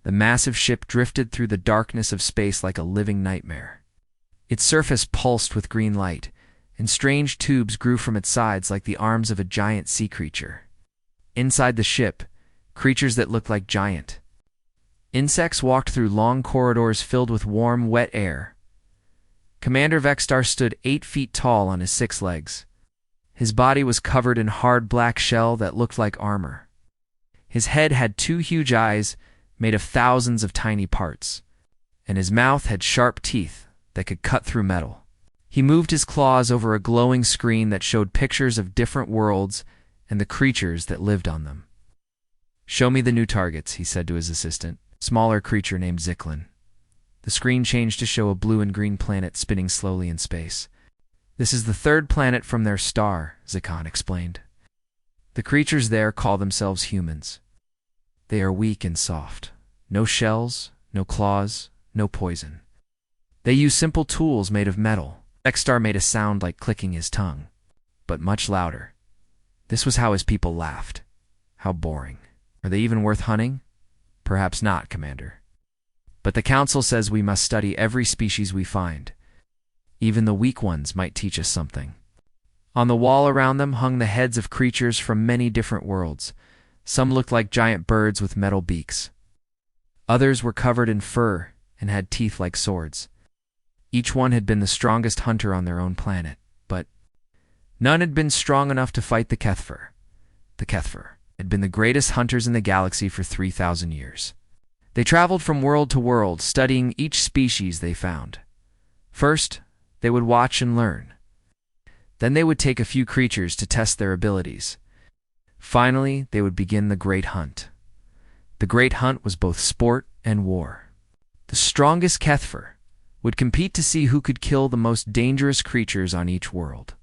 The massive ship drifted through the darkness of space like a living nightmare. Its surface pulsed with green light, and strange tubes grew from its sides like the arms of a giant sea creature. Inside the ship, creatures that looked like giant insects walked through long corridors filled with warm, wet air. Commander Vexstar stood 8 feet tall on his 6 legs. His body was covered in hard black shell that looked like armor. His head had 2 huge eyes made of thousands of tiny parts, and his mouth had sharp teeth that could cut through metal. He moved his claws over a glowing screen that showed pictures of different worlds and the creatures that lived on them. "Show me the new targets," he said to his assistant, a smaller creature named Zyklin. The screen changed to show a blue and green planet spinning slowly in space. "This is the 3rd planet from their star," Zyklin explained. "The creatures there call themselves humans. They are weak and soft. No shells, no claws, no poison. They use simple tools made of metal." Vexstar made a sound like clicking his tongue, but much louder. This was how his people laughed. "How boring. Are they even worth hunting?" "Perhaps not, Commander. But the Council says we must study every species we find. Even the weak ones might teach us something." On the wall around them hung the heads of creatures from many different worlds. Some looked like giant birds with metal beaks. Others were covered in fur and had teeth like swords. Each one had been the strongest hunter on their own planet, but none had been strong enough to fight the Kethfer. The Kethfer had been the greatest hunters in the galaxy for 3,000 years. They traveled from world to world, studying each species they found. First, they would watch and learn. Then they would take a few creatures to test their abilities. Finally, they would begin the Great Hunt. The Great Hunt was both sport and war. The strongest Kethfer would compete to see who could kill the most dangerous creatures on each world.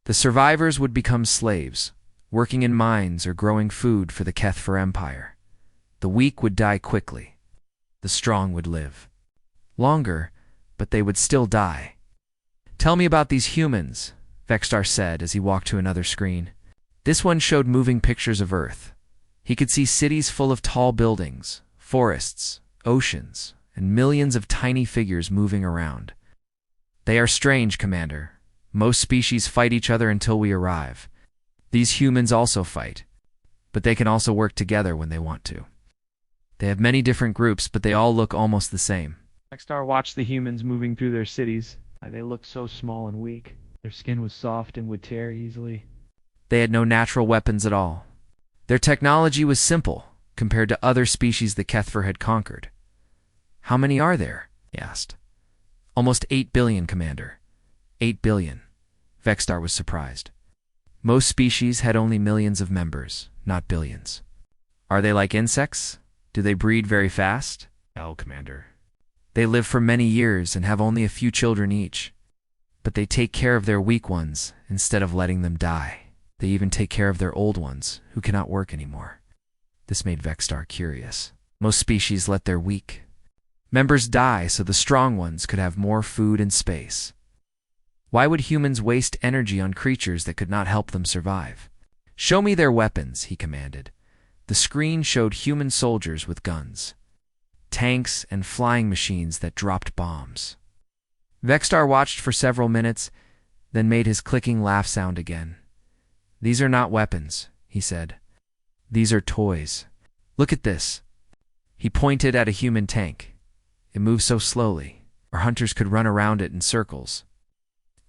The survivors would become slaves, working in mines or growing food for the Kethfer Empire. The weak would die quickly. The strong would live longer, but they would still die. "Tell me about these humans," Vexstar said as he walked to another screen. This one showed moving pictures of Earth. He could see cities full of tall buildings, forests, oceans, and millions of tiny figures moving around. "They are strange, Commander. Most species fight each other until we arrive. These humans also fight, but they can also work together when they want to. They have many different groups, but they all look almost the same." Vexstar watched the humans moving through their cities. They looked so small and weak. Their skin was soft and would tear easily. They had no natural weapons at all. Their technology was simple compared to other species the Kethfer had conquered. "How many are there?" he asked. "Almost 8 billion, Commander. 8 billion. Vexstar was surprised. Most species had only millions of members, not billions. "Are they like insects? Do they breed very fast?" "No, Commander. They live for many years and have only a few children each. But they take care of their weak ones instead of letting them die. They even take care of their old ones who cannot work anymore." This made Vexstar curious. Most species let their weak members die so the strong ones could have more food and space. Why would humans waste energy on creatures that could not help them survive? "Show me their weapons," he commanded. The screen showed human soldiers with guns, tanks, and flying machines that dropped bombs. Vexstar watched for several minutes, then made his clicking laugh sound again. "These are not weapons," he said. "These are toys. Look at this." He pointed at a human tank. It moved so slowly, our hunters could run around it in circles.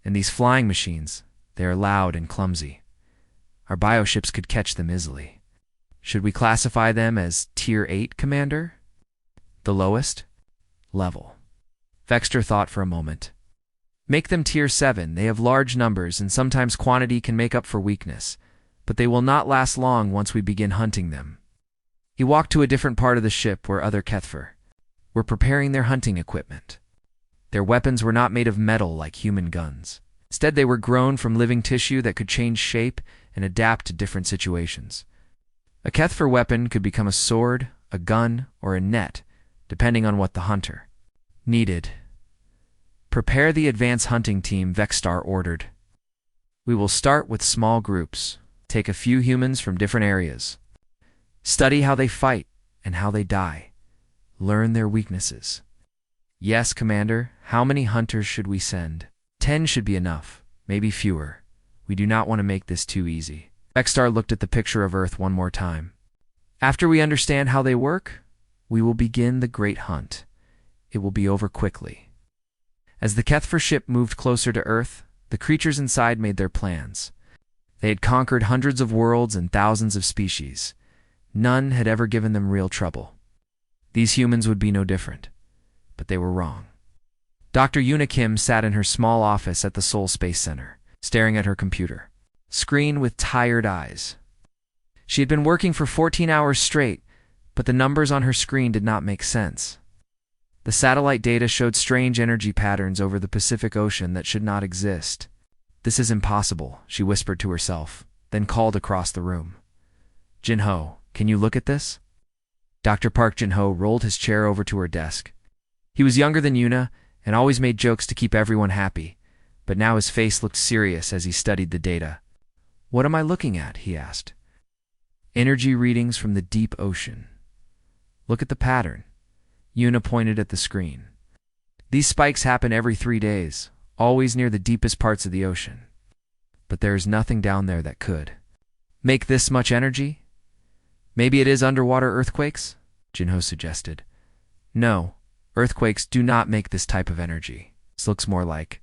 "And these flying machines, they are loud and clumsy. Our bioships could catch them easily. Should we classify them as Tier 8, Commander?" "The lowest level." Vexstar thought for a moment. "Make them Tier 7. They have large numbers, and sometimes quantity can make up for weakness, but they will not last long once we begin hunting them." He walked to a different part of the ship where other Kethfer were preparing their hunting equipment. Their weapons were not made of metal like human guns. Instead, they were grown from living tissue that could change shape and adapt to different situations. A Kethfer weapon could become a sword, a gun, or a net, depending on what the hunter needed. "Prepare the advance hunting team," Vexstar ordered. "We will start with small groups. Take a few humans from different areas. Study how they fight and how they die. learn their weaknesses. Yes, Commander, how many hunters should we send? 10 should be enough, maybe fewer. We do not want to make this too easy. Vexstar looked at the picture of Earth one more time. After we understand how they work, we will begin the great hunt. It will be over quickly. As the Kethfer ship moved closer to Earth, the creatures inside made their plans. They had conquered hundreds of worlds and thousands of species. None had ever given them real trouble. These humans would be no different. But they were wrong. Dr. Yuna Kim sat in her small office at the Seoul Space Center, staring at her computer screen with tired eyes. She had been working for 14 hours straight, but the numbers on her screen did not make sense. The satellite data showed strange energy patterns over the Pacific Ocean that should not exist. This is impossible, she whispered to herself, then called across the room. Jin-ho, can you look at this? Dr. Park Jin-ho rolled his chair over to her desk. He was younger than Yuna and always made jokes to keep everyone happy, but now his face looked serious as he studied the data. What am I looking at? He asked. Energy readings from the deep ocean. Look at the pattern. Yuna pointed at the screen. These spikes happen every 3 days, always near the deepest parts of the ocean. But there is nothing down there that could make this much energy? Maybe it is underwater earthquakes? Jin-ho suggested. No, earthquakes do not make this type of energy. This looks more like...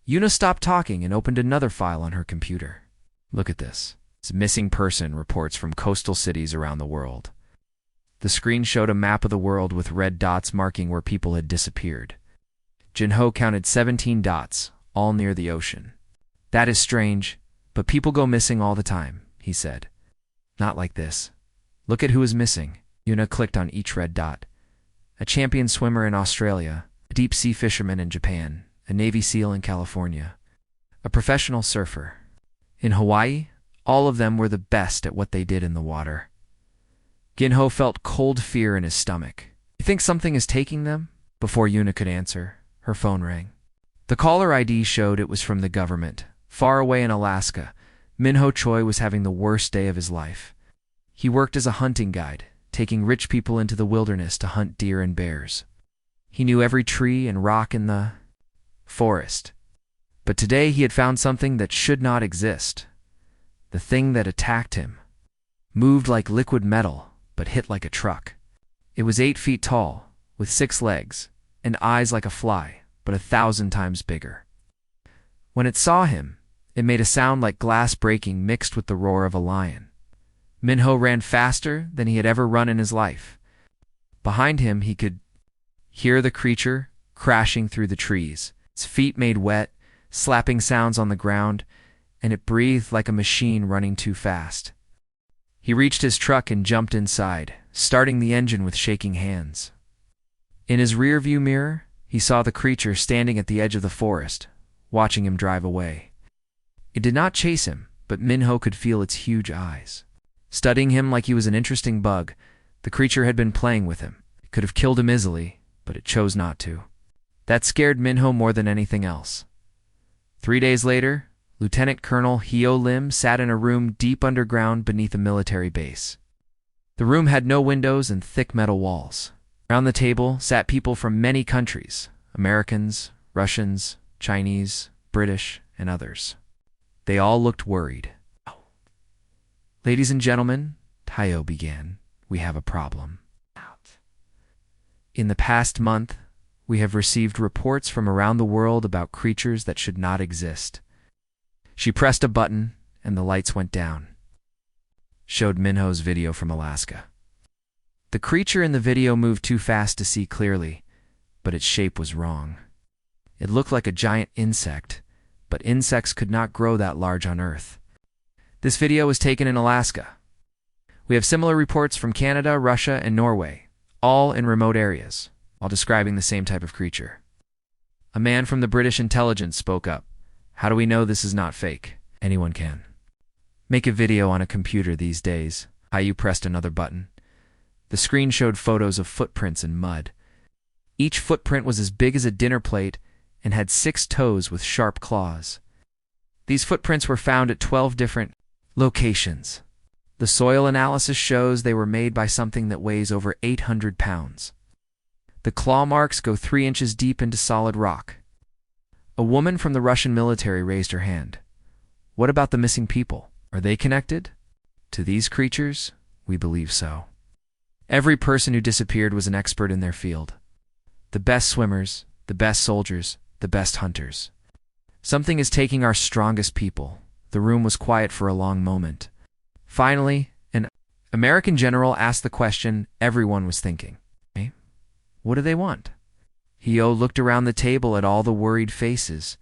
Yuna stopped talking and opened another file on her computer. Look at this. It's missing person reports from coastal cities around the world. The screen showed a map of the world with red dots marking where people had disappeared. Jin-ho counted 17 dots, all near the ocean. That is strange, but people go missing all the time, he said. Not like this. Look at who is missing. Yuna clicked on each red dot. A champion swimmer in Australia, a deep-sea fisherman in Japan, a Navy SEAL in California, a professional surfer. In Hawaii, all of them were the best at what they did in the water. Jin-ho felt cold fear in his stomach. You think something is taking them? Before Yuna could answer, her phone rang. The caller ID showed it was from the government. Far away in Alaska, Min-ho Choi was having the worst day of his life. He worked as a hunting guide, taking rich people into the wilderness to hunt deer and bears. He knew every tree and rock in the forest. But today he had found something that should not exist. The thing that attacked him moved like liquid metal, but hit like a truck. It was 8 feet tall, with 6 legs, and eyes like a fly, but 1,000 times bigger. When it saw him, it made a sound like glass breaking mixed with the roar of a lion. Min-ho ran faster than he had ever run in his life. Behind him, he could hear the creature crashing through the trees. Its feet made wet, slapping sounds on the ground, and it breathed like a machine running too fast. He reached his truck and jumped inside, starting the engine with shaking hands. In his rearview mirror, he saw the creature standing at the edge of the forest, watching him drive away. It did not chase him, but Min-ho could feel its huge eyes. Studying him like he was an interesting bug, the creature had been playing with him. It could have killed him easily, but it chose not to. That scared Min-ho more than anything else. 3 days later, Lieutenant Colonel Hyo Lim sat in a room deep underground beneath a military base. The room had no windows and thick metal walls. Around the table sat people from many countries: Americans, Russians, Chinese, British, and others. They all looked worried. Ladies and gentlemen, Tayo began, we have a problem. In the past month, we have received reports from around the world about creatures that should not exist. She pressed a button, and the lights went down. Showed Min-ho's video from Alaska. The creature in the video moved too fast to see clearly, but its shape was wrong. It looked like a giant insect, but insects could not grow that large on Earth. This video was taken in Alaska. We have similar reports from Canada, Russia, and Norway, all in remote areas, all describing the same type of creature. A man from the British intelligence spoke up. How do we know this is not fake? Anyone can make a video on a computer these days. Hayu pressed another button. The screen showed photos of footprints in mud. Each footprint was as big as a dinner plate and had 6 toes with sharp claws. These footprints were found at 12 different locations. The soil analysis shows they were made by something that weighs over 800 pounds. The claw marks go 3 inches deep into solid rock. A woman from the Russian military raised her hand. What about the missing people? Are they connected to these creatures? We believe so. Every person who disappeared was an expert in their field. The best swimmers, the best soldiers, the best hunters. Something is taking our strongest people. The room was quiet for a long moment. Finally, an American general asked the question everyone was thinking. Eh? What do they want? Hio looked around the table at all the worried faces.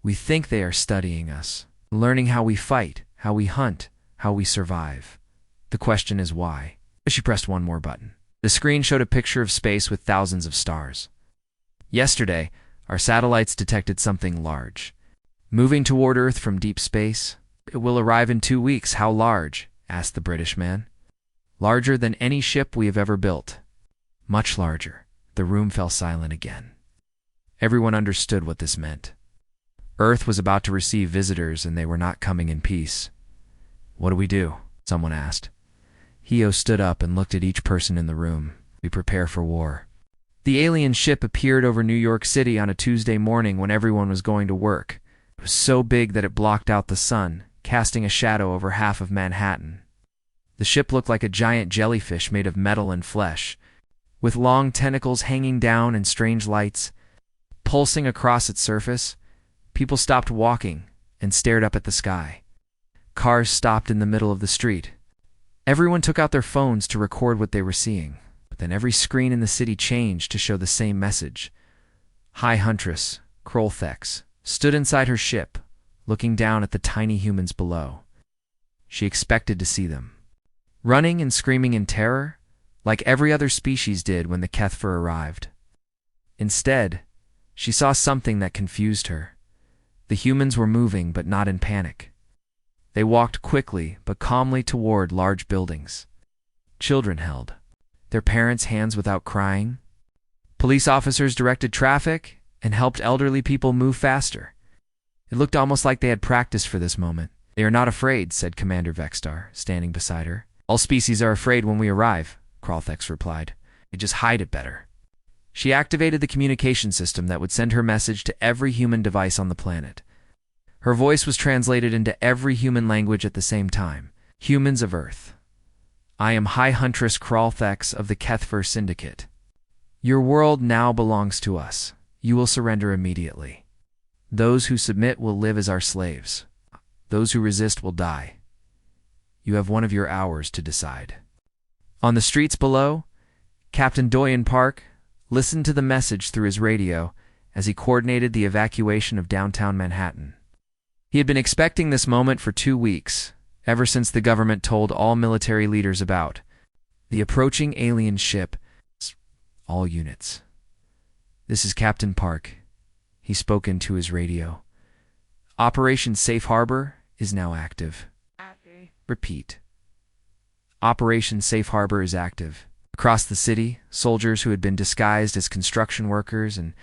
We think they are studying us, learning how we fight, how we hunt, how we survive. The question is why. She pressed one more button. The screen showed a picture of space with thousands of stars. Yesterday, our satellites detected something large. Moving toward Earth from deep space. It will arrive in 2 weeks. How large? Asked the British man. Larger than any ship we have ever built. Much larger. The room fell silent again. Everyone understood what this meant. Earth was about to receive visitors, and they were not coming in peace. What do we do? Someone asked. Hio stood up and looked at each person in the room. We prepare for war. The alien ship appeared over New York City on a Tuesday morning when everyone was going to work. It was so big that it blocked out the sun, casting a shadow over half of Manhattan. The ship looked like a giant jellyfish made of metal and flesh, with long tentacles hanging down and strange lights pulsing across its surface. People stopped walking and stared up at the sky. Cars stopped in the middle of the street. Everyone took out their phones to record what they were seeing, but then every screen in the city changed to show the same message. High Huntress, Krolthex, stood inside her ship, looking down at the tiny humans below. She expected to see them, running and screaming in terror, like every other species did when the Kethfer arrived. Instead, she saw something that confused her. The humans were moving, but not in panic. They walked quickly but calmly toward large buildings. Children held their parents' hands without crying. Police officers directed traffic and helped elderly people move faster. It looked almost like they had practiced for this moment. They are not afraid, said Commander Vexstar, standing beside her. All species are afraid when we arrive, Krolthex replied. They just hide it better. She activated the communication system that would send her message to every human device on the planet. Her voice was translated into every human language at the same time. Humans of Earth. I am High Huntress Krolthex of the Kethfer Syndicate. Your world now belongs to us. You will surrender immediately. Those who submit will live as our slaves. Those who resist will die. You have one of your hours to decide. On the streets below, Captain Doyen Park listened to the message through his radio as he coordinated the evacuation of downtown Manhattan. He had been expecting this moment for 2 weeks, ever since the government told all military leaders about the approaching alien ship. All units. This is Captain Park. He spoke into his radio. Operation Safe Harbor is now active. Repeat. Operation Safe Harbor is active. Across the city, soldiers who had been disguised as construction workers and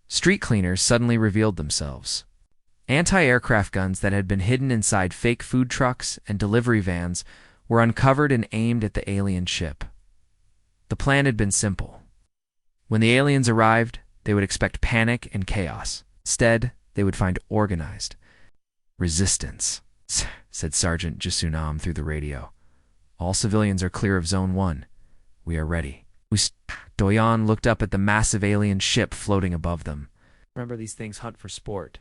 street cleaners suddenly revealed themselves. Anti-aircraft guns that had been hidden inside fake food trucks and delivery vans were uncovered and aimed at the alien ship. The plan had been simple. When the aliens arrived, they would expect panic and chaos. Instead, they would find organized resistance, said Sergeant Jasunam through the radio. All civilians are clear of Zone 1. We are ready. Doyan looked up at the massive alien ship floating above them. Remember, these things hunt for sport.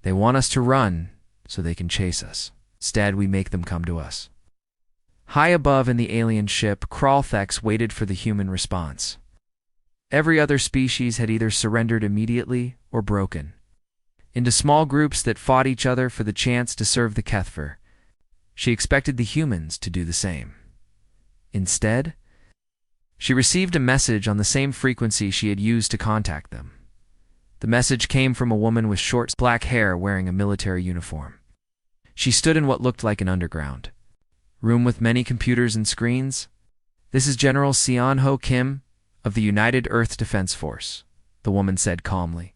They want us to run so they can chase us. Instead, we make them come to us. High above in the alien ship, Krolthex waited for the human response. Every other species had either surrendered immediately or broken into small groups that fought each other for the chance to serve the Kethfer. She expected the humans to do the same. Instead, she received a message on the same frequency she had used to contact them. The message came from a woman with short black hair wearing a military uniform. She stood in what looked like an underground room with many computers and screens. This is General Seon-ho Kim of the United Earth Defense Force, the woman said calmly.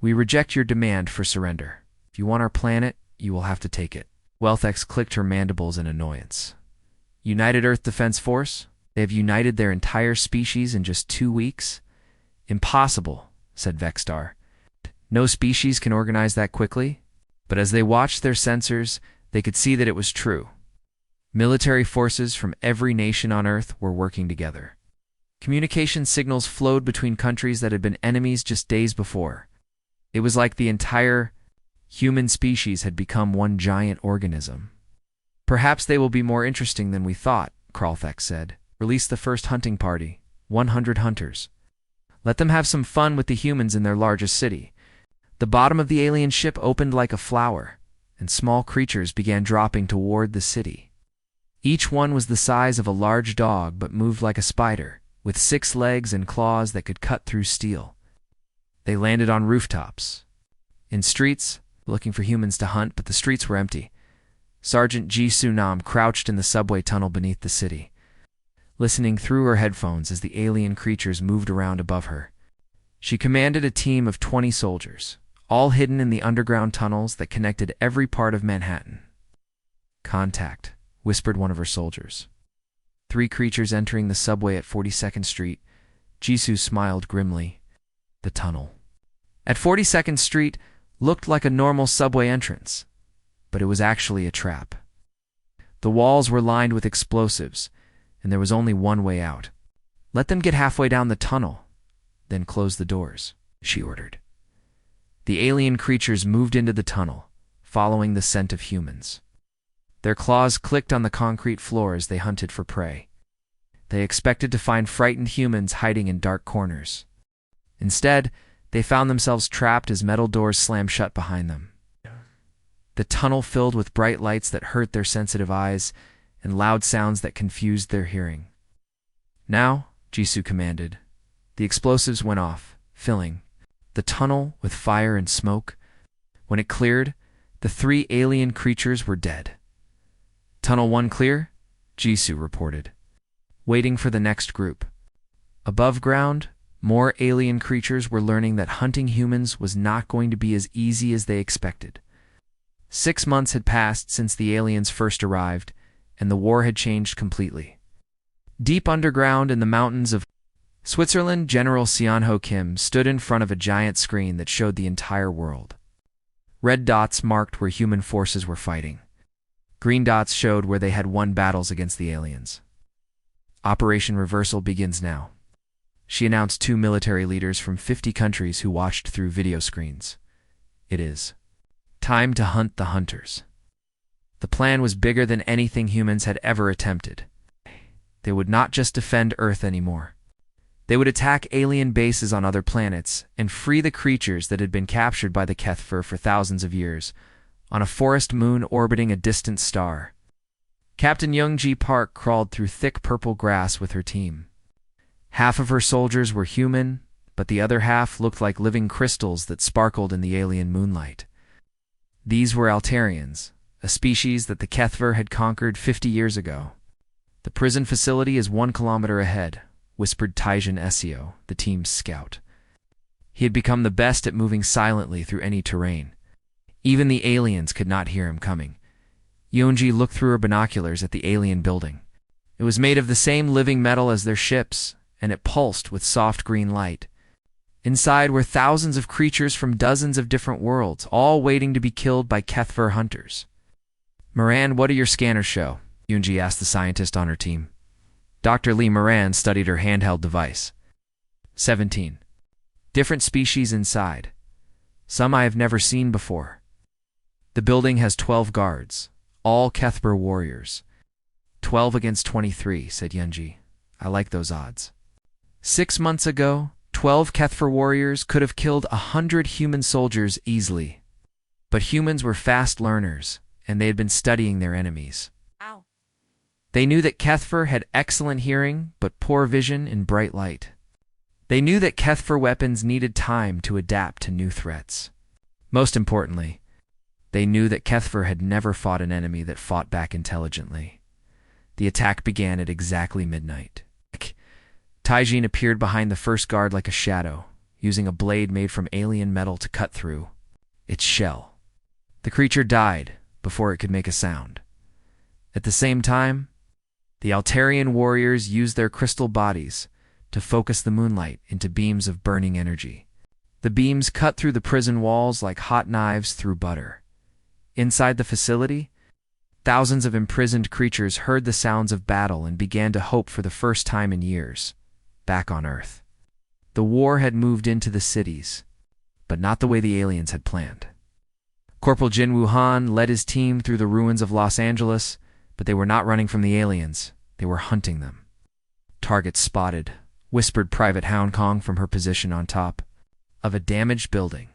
We reject your demand for surrender. If you want our planet, you will have to take it. Welthex clicked her mandibles in annoyance. United Earth Defense Force? They have united their entire species in just 2 weeks? Impossible, said Vexstar. No species can organize that quickly. But as they watched their sensors, they could see that it was true. Military forces from every nation on Earth were working together. Communication signals flowed between countries that had been enemies just days before. It was like the entire human species had become one giant organism. Perhaps they will be more interesting than we thought, Kralthek said. Release the first hunting party, 100 hunters. Let them have some fun with the humans in their largest city. The bottom of the alien ship opened like a flower, and small creatures began dropping toward the city. Each one was the size of a large dog but moved like a spider, with 6 legs and claws that could cut through steel. They landed on rooftops. In streets, looking for humans to hunt, but the streets were empty. Sergeant Jisoo Nam crouched in the subway tunnel beneath the city, listening through her headphones as the alien creatures moved around above her. She commanded a team of 20 soldiers, all hidden in the underground tunnels that connected every part of Manhattan. Contact, whispered one of her soldiers. 3 creatures entering the subway at 42nd Street. Jisoo smiled grimly. The tunnel at 42nd Street looked like a normal subway entrance, but it was actually a trap. The walls were lined with explosives, and there was only one way out. Let them get halfway down the tunnel, then close the doors, she ordered. The alien creatures moved into the tunnel, following the scent of humans. Their claws clicked on the concrete floor as they hunted for prey. They expected to find frightened humans hiding in dark corners. Instead, they found themselves trapped as metal doors slammed shut behind them. The tunnel filled with bright lights that hurt their sensitive eyes and loud sounds that confused their hearing. Now, Jisoo commanded. The explosives went off, filling the tunnel with fire and smoke. When it cleared, the 3 alien creatures were dead. Tunnel 1 clear, Jisoo reported, waiting for the next group. Above ground, more alien creatures were learning that hunting humans was not going to be as easy as they expected. 6 months had passed since the aliens first arrived, and the war had changed completely. Deep underground in the mountains of Switzerland, General Seonho Kim stood in front of a giant screen that showed the entire world. Red dots marked where human forces were fighting. Green dots showed where they had won battles against the aliens. Operation Reversal begins now, she announced 2 military leaders from 50 countries who watched through video screens. It is time to hunt the hunters. The plan was bigger than anything humans had ever attempted. They would not just defend Earth anymore. They would attack alien bases on other planets and free the creatures that had been captured by the Kethver for thousands of years, on a forest moon orbiting a distant star. Captain Youngji Park crawled through thick purple grass with her team. Half of her soldiers were human, but the other half looked like living crystals that sparkled in the alien moonlight. These were Altarians, a species that the Kethver had conquered 50 years ago. The prison facility is 1 kilometer ahead, whispered Taijin Essio, the team's scout. He had become the best at moving silently through any terrain. Even the aliens could not hear him coming. Yeonji looked through her binoculars at the alien building. It was made of the same living metal as their ships, and it pulsed with soft green light. Inside were thousands of creatures from dozens of different worlds, all waiting to be killed by Kethver hunters. Moran, what do your scanners show? Yoonji asked the scientist on her team. Dr. Lee Moran studied her handheld device. 17. Different species inside. Some I have never seen before. The building has 12 guards, all Kethver warriors. 12 against 23, said Yoonji. I like those odds. 6 months ago, 12 Kethver warriors could have killed 100 human soldiers easily. But humans were fast learners, and they had been studying their enemies. Ow. They knew that Kethver had excellent hearing, but poor vision in bright light. They knew that Kethver weapons needed time to adapt to new threats. Most importantly, they knew that Kethver had never fought an enemy that fought back intelligently. The attack began at exactly midnight. Taijin appeared behind the first guard like a shadow, using a blade made from alien metal to cut through its shell. The creature died before it could make a sound. At the same time, the Altarian warriors used their crystal bodies to focus the moonlight into beams of burning energy. The beams cut through the prison walls like hot knives through butter. Inside the facility, thousands of imprisoned creatures heard the sounds of battle and began to hope for the first time in years, back on Earth. The war had moved into the cities, but not the way the aliens had planned. Corporal Jin Wuhan led his team through the ruins of Los Angeles, but they were not running from the aliens, they were hunting them. "Targets spotted," whispered Private Hong Kong from her position on top of a damaged building.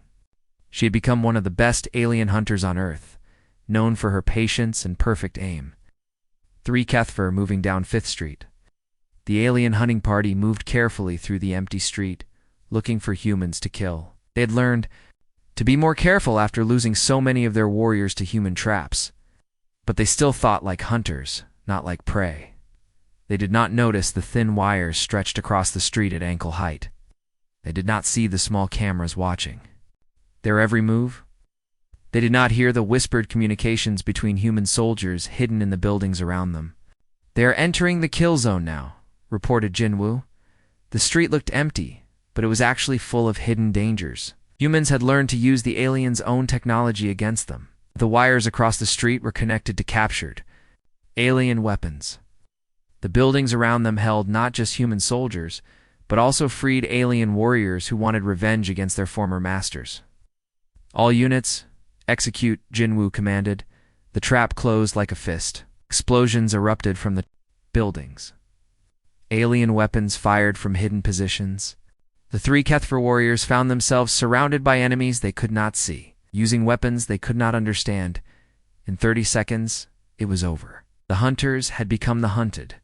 She had become one of the best alien hunters on Earth, known for her patience and perfect aim. 3 Kethfer moving down 5th Street. The alien hunting party moved carefully through the empty street, looking for humans to kill. They had learned to be more careful after losing so many of their warriors to human traps. But they still thought like hunters, not like prey. They did not notice the thin wires stretched across the street at ankle height. They did not see the small cameras watching their every move. They did not hear the whispered communications between human soldiers hidden in the buildings around them. "They are entering the kill zone now," reported Jinwoo. The street looked empty, but it was actually full of hidden dangers. Humans had learned to use the aliens' own technology against them. The wires across the street were connected to captured alien weapons. The buildings around them held not just human soldiers, but also freed alien warriors who wanted revenge against their former masters. "All units, execute," Jinwoo commanded. The trap closed like a fist. Explosions erupted from the buildings. Alien weapons fired from hidden positions. The 3 Kethfer warriors found themselves surrounded by enemies they could not see, using weapons they could not understand. In 30 seconds, it was over. The hunters had become the hunted,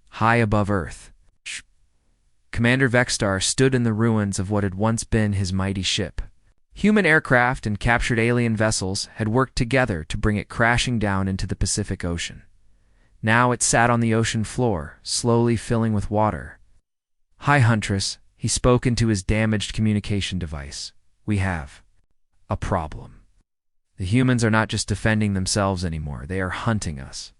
high above Earth. Commander Vexstar stood in the ruins of what had once been his mighty ship. Human aircraft and captured alien vessels had worked together to bring it crashing down into the Pacific Ocean. Now it sat on the ocean floor, slowly filling with water. "Hi, Huntress," he spoke into his damaged communication device. "We have a problem. The humans are not just defending themselves anymore, they are hunting us."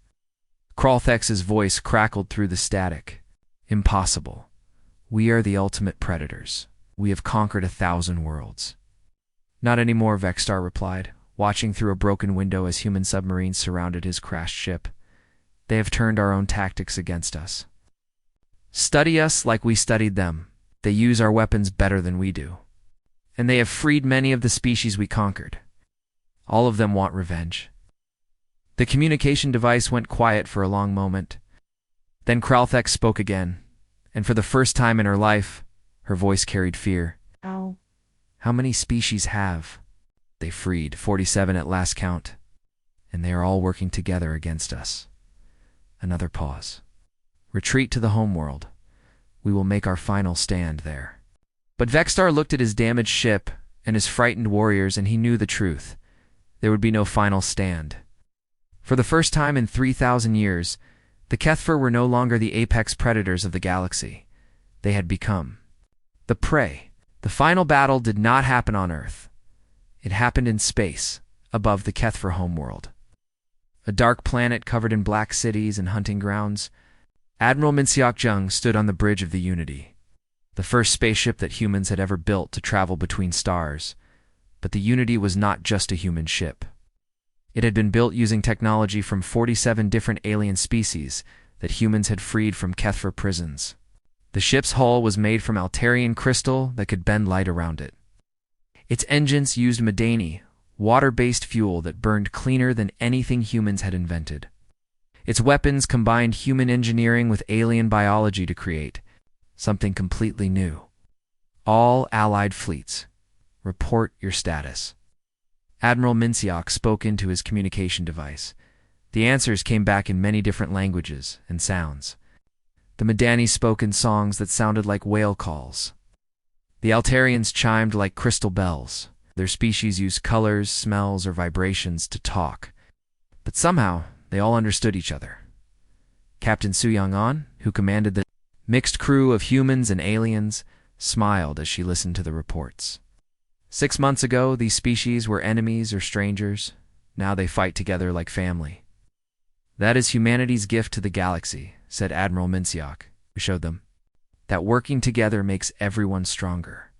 Kralthex's voice crackled through the static. "Impossible. We are the ultimate predators. We have conquered 1,000 worlds." "Not anymore," Vexstar replied, watching through a broken window as human submarines surrounded his crashed ship. "They have turned our own tactics against us. Study us like we studied them. They use our weapons better than we do. And they have freed many of the species we conquered. All of them want revenge." The communication device went quiet for a long moment. Then Kralthex spoke again, and for the first time in her life, her voice carried fear. How many species have they freed?" 47 at last count. "And they are all working together against us." Another pause. "Retreat to the homeworld. We will make our final stand there." But Vexstar looked at his damaged ship and his frightened warriors, and he knew the truth. There would be no final stand. For the first time in 3,000 years, the Kethfer were no longer the apex predators of the galaxy. They had become the prey. The final battle did not happen on Earth. It happened in space, above the Kethfer homeworld. A dark planet covered in black cities and hunting grounds. Admiral Minseok Jung stood on the bridge of the Unity, the first spaceship that humans had ever built to travel between stars. But the Unity was not just a human ship. It had been built using technology from 47 different alien species that humans had freed from Kethfer prisons. The ship's hull was made from Altarian crystal that could bend light around it. Its engines used Medani, water-based fuel that burned cleaner than anything humans had invented. Its weapons combined human engineering with alien biology to create something completely new. "All allied fleets, report your status." Admiral Minseok spoke into his communication device. The answers came back in many different languages and sounds. The Medani spoke in songs that sounded like whale calls. The Altarians chimed like crystal bells. Their species used colors, smells, or vibrations to talk. But somehow, they all understood each other. Captain Suyang-an, who commanded the mixed crew of humans and aliens, smiled as she listened to the reports. 6 months ago, these species were enemies or strangers. Now they fight together like family. "That is humanity's gift to the galaxy," said Admiral Minseok, who showed them. that working together makes everyone stronger.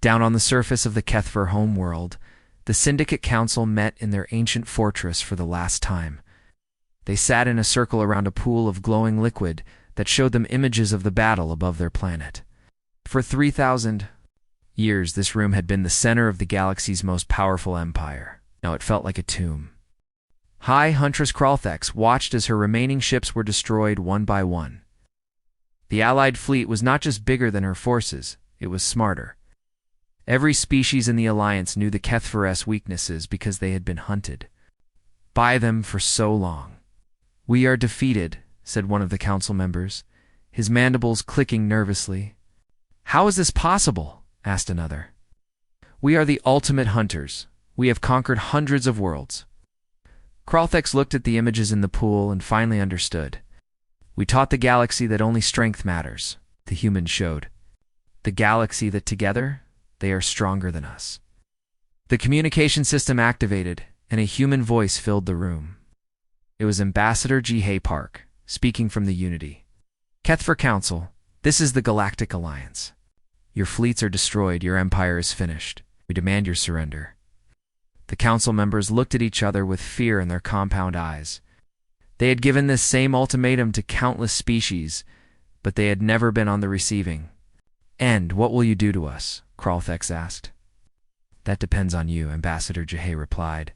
Down on the surface of the HFY homeworld, the Syndicate Council met in their ancient fortress for the last time. They sat in a circle around a pool of glowing liquid that showed them images of the battle above their planet. For 3,000 years, this room had been the center of the galaxy's most powerful empire. Now it felt like a tomb. High Huntress Kralthex watched as her remaining ships were destroyed one by one. The Allied fleet was not just bigger than her forces, it was smarter. Every species in the Alliance knew the HFY's weaknesses because they had been hunted by them for so long. "We are defeated," said one of the council members, his mandibles clicking nervously. "How is this possible?" asked another. "We are the ultimate hunters. We have conquered hundreds of worlds." Kralthex looked at the images in the pool and finally understood. "We taught the galaxy that only strength matters," the humans showed. "The galaxy that together, they are stronger than us." The communication system activated, and a human voice filled the room. It was Ambassador G. Park, speaking from the Unity. "HFY Council, this is the Galactic Alliance. Your fleets are destroyed, your empire is finished. We demand your surrender." The council members looked at each other with fear in their compound eyes. They had given this same ultimatum to countless species, but they had never been on the receiving end. "What will you do to us?" Kralthex asked. "That depends on you," Ambassador Jahé replied.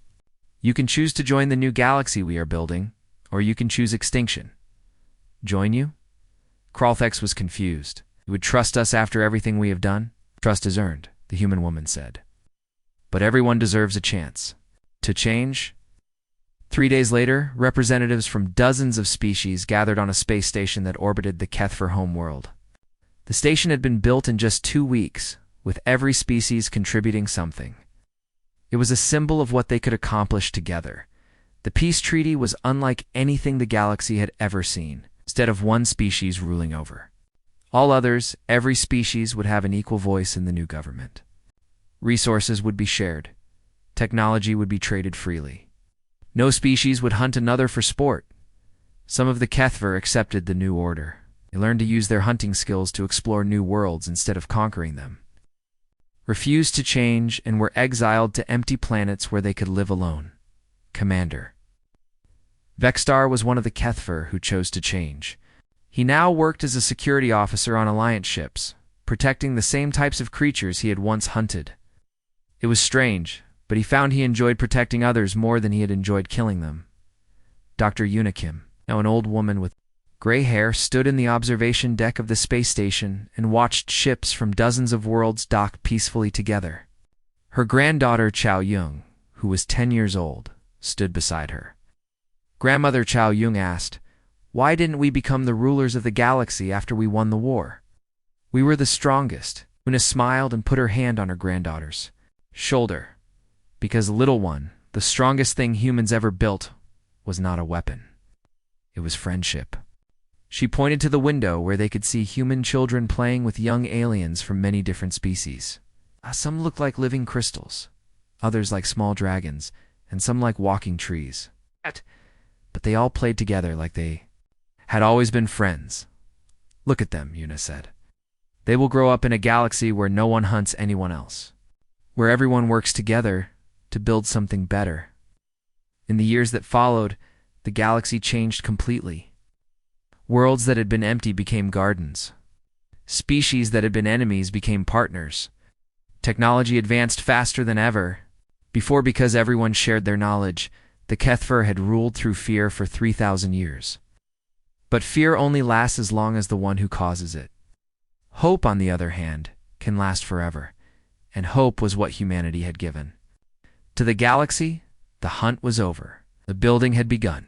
"You can choose to join the new galaxy we are building, or you can choose extinction." "Join you?" Kralthex was confused. "You would trust us after everything we have done?" "Trust is earned," the human woman said. "But everyone deserves a chance. To change?" 3 days later, representatives from dozens of species gathered on a space station that orbited the HFY homeworld. The station had been built in just 2 weeks, with every species contributing something. It was a symbol of what they could accomplish together. The peace treaty was unlike anything the galaxy had ever seen. Instead of one species ruling over all others, every species would have an equal voice in the new government. Resources would be shared. Technology would be traded freely. No species would hunt another for sport. Some of the HFY accepted the new order. They learned to use their hunting skills to explore new worlds instead of conquering them. Refused to change and were exiled to empty planets where they could live alone. Commander Vexstar was one of the HFY who chose to change. He now worked as a security officer on Alliance ships, protecting the same types of creatures he had once hunted. It was strange, but he found he enjoyed protecting others more than he had enjoyed killing them. Dr. Unikim, now an old woman with gray hair, stood in the observation deck of the space station and watched ships from dozens of worlds dock peacefully together. Her granddaughter Chao Yung, who was 10 years old, stood beside her. Grandmother Chao Yung asked, "Why didn't we become the rulers of the galaxy after we won the war?" "We were the strongest." Una smiled and put her hand on her granddaughter's shoulder. "Because, little one, the strongest thing humans ever built was not a weapon. It was friendship." She pointed to the window where they could see human children playing with young aliens from many different species. Some looked like living crystals, others like small dragons, and some like walking trees. But they all played together like they had always been friends. "Look at them," Una said. "They will grow up in a galaxy where no one hunts anyone else, where everyone works together to build something better." In the years that followed, the galaxy changed completely. Worlds that had been empty became gardens. Species that had been enemies became partners. Technology advanced faster than ever before because everyone shared their knowledge. The HFY had ruled through fear for 3,000 years. But fear only lasts as long as the one who causes it. Hope, on the other hand, can last forever, and hope was what humanity had given. To the galaxy, the hunt was over. The building had begun.